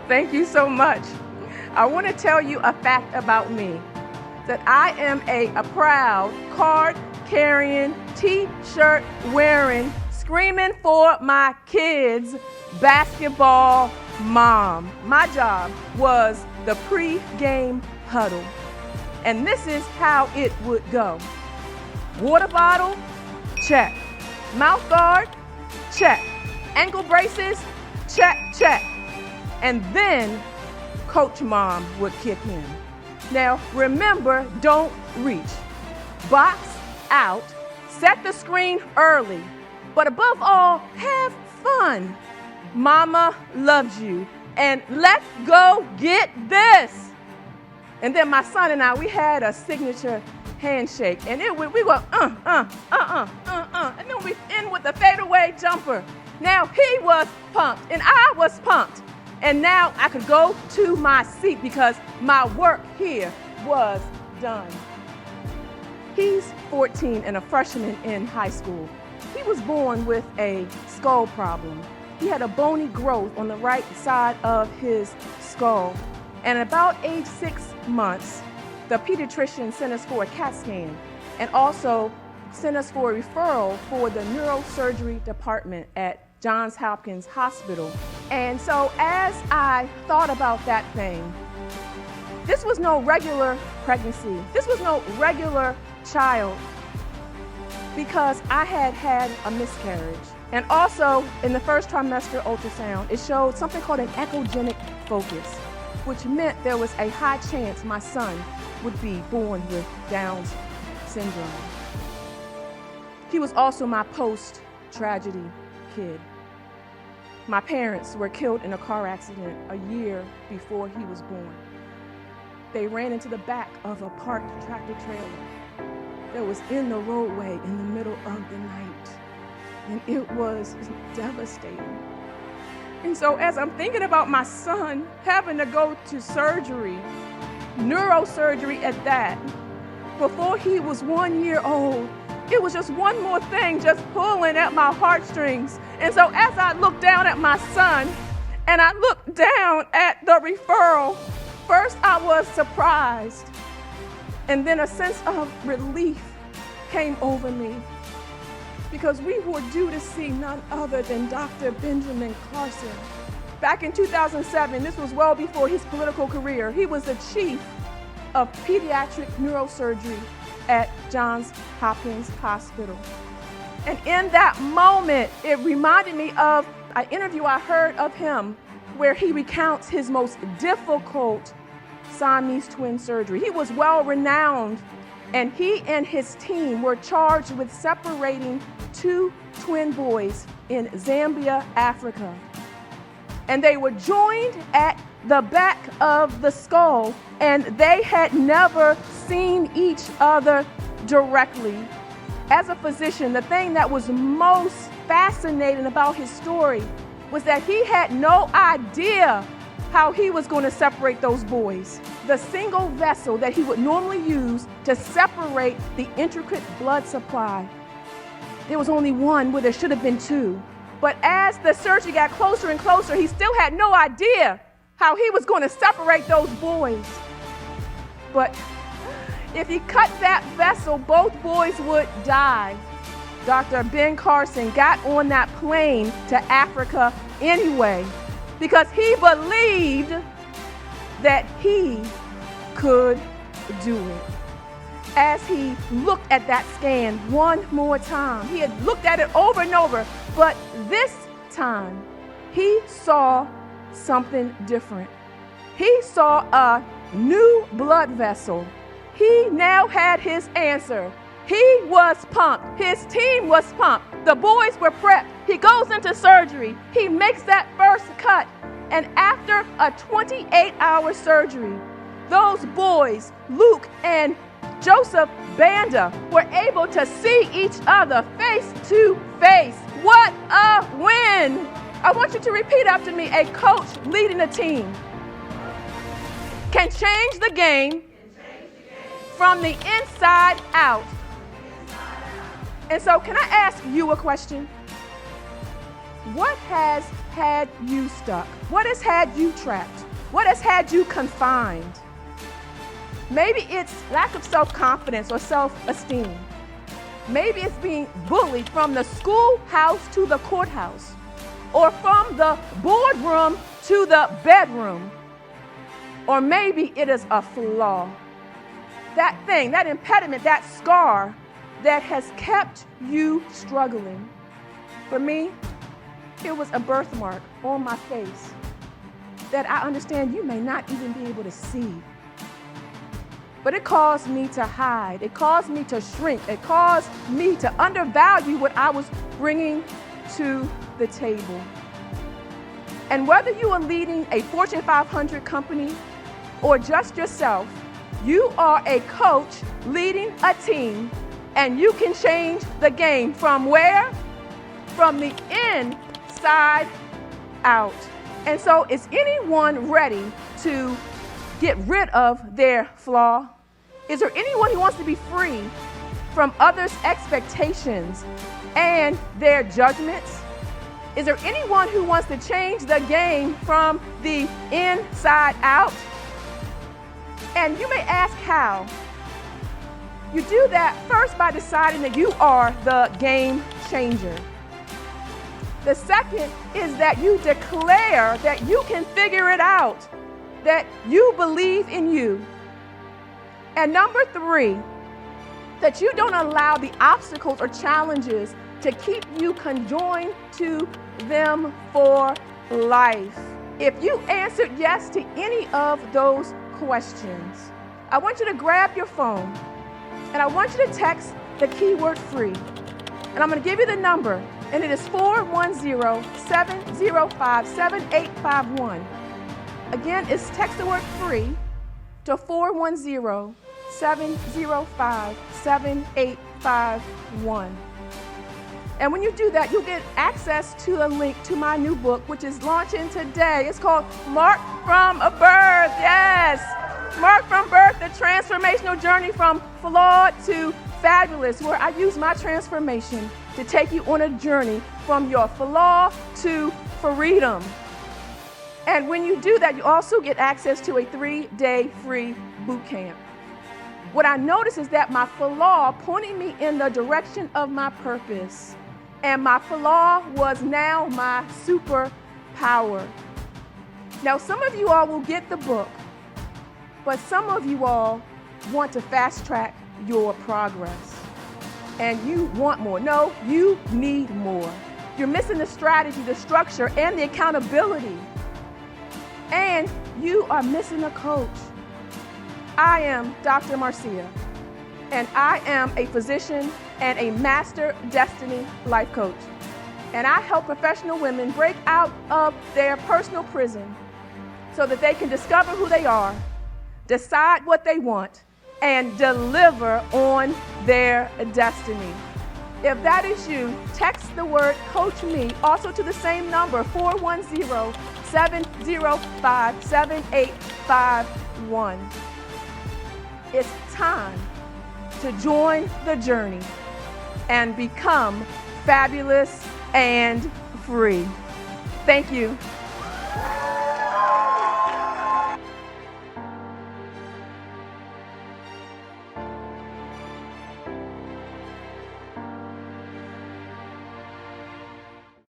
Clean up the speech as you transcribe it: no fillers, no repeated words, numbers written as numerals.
Thank you so much. I want to tell you a fact about me, that I am a proud card-carrying, T-shirt-wearing, screaming for my kids basketball mom. My job was the pre-game huddle. And this is how it would go. Water bottle, check. Mouth guard, check. Ankle braces, check, check. And then Coach Mom would kick in. Now, remember, don't reach. Box out, set the screen early, but above all, have fun. Mama loves you, and let's go get this. And then my son and I, we had a signature handshake, and we go, and then we end with a fadeaway jumper. Now, he was pumped, and I was pumped. And now I could go to my seat because my work here was done. He's 14 and a freshman in high school. He was born with a skull problem. He had a bony growth on the right side of his skull. And at about age 6 months, the pediatrician sent us for a CAT scan and also sent us for a referral for the neurosurgery department at Johns Hopkins Hospital. And so as I thought about that thing, this was no regular pregnancy. This was no regular child because I had had a miscarriage. And also in the first trimester ultrasound, it showed something called an echogenic focus, which meant there was a high chance my son would be born with Down's syndrome. He was also my post-tragedy kid. My parents were killed in a car accident a year before he was born. They ran into the back of a parked tractor trailer that was in the roadway in the middle of the night. And it was devastating. And so as I'm thinking about my son having to go to surgery, neurosurgery at that, before he was 1 year old, it was just one more thing just pulling at my heartstrings. And so as I looked down at my son and I looked down at the referral, first I was surprised, and then a sense of relief came over me because we were due to see none other than Dr. Benjamin Carson. Back in 2007, this was well before his political career, he was the chief of pediatric neurosurgery at Johns Hopkins Hospital. And in that moment, it reminded me of an interview I heard of him where he recounts his most difficult Siamese twin surgery. He was well renowned, and he and his team were charged with separating 2 twin boys in Zambia, Africa. And they were joined at the back of the skull, and they had never seen each other directly. As a physician, the thing that was most fascinating about his story was that he had no idea how he was going to separate those boys. The single vessel that he would normally use to separate the intricate blood supply, there was only one where there should have been 2. But as the surgery got closer and closer, he still had no idea how he was going to separate those boys. But if he cut that vessel, both boys would die. Dr. Ben Carson got on that plane to Africa anyway because he believed that he could do it. As he looked at that scan one more time, he had looked at it over and over, but this time he saw something different. He saw a new blood vessel. He now had his answer. He was pumped. His team was pumped. The boys were prepped. He goes into surgery. He makes that first cut. And after a 28-hour surgery, those boys, Luke and Joseph Banda, were able to see each other face to face. What a win! I want you to repeat after me. A coach leading a team can change the game from the inside out. And so can I ask you a question? What has had you stuck? What has had you trapped? What has had you confined? Maybe it's lack of self-confidence or self-esteem. Maybe it's being bullied from the schoolhouse to the courthouse, or from the boardroom to the bedroom. Or maybe it is a flaw. That thing, that impediment, that scar that has kept you struggling. For me, it was a birthmark on my face that I understand you may not even be able to see. But it caused me to hide. It caused me to shrink. It caused me to undervalue what I was bringing to the table. And whether you are leading a Fortune 500 company or just yourself, you are a coach leading a team, and you can change the game from where? From the inside out. And so, is anyone ready to get rid of their flaw? Is there anyone who wants to be free from others' expectations and their judgments? Is there anyone who wants to change the game from the inside out? And you may ask how. You do that first by deciding that you are the game changer. The second is that you declare that you can figure it out, that you believe in you. And number three, that you don't allow the obstacles or challenges to keep you conjoined to them for life. If you answered yes to any of those questions, I want you to grab your phone and I want you to text the keyword free. And I'm going to give you the number, and it is 410-705-7851. Again, it's text the word free to 410-705-7851. And when you do that, you'll get access to a link to my new book, which is launching today. It's called Marked from Birth. Yes, Marked from Birth, the transformational journey from flawed to fabulous, where I use my transformation to take you on a journey from your flaw to freedom. And when you do that, you also get access to a 3-day free boot camp. What I noticed is that my flaw pointed me in the direction of my purpose. And my flaw was now my superpower. Now, some of you all will get the book, but some of you all want to fast track your progress. And you want more. No, you need more. You're missing the strategy, the structure, and the accountability. And you are missing a coach. I am Dr. Marcia, and I am a physician and a master destiny life coach. And I help professional women break out of their personal prison so that they can discover who they are, decide what they want, and deliver on their destiny. If that is you, text the word Coach Me also to the same number, 410-705-7851. It's time to join the journey and become fabulous and free. Thank you.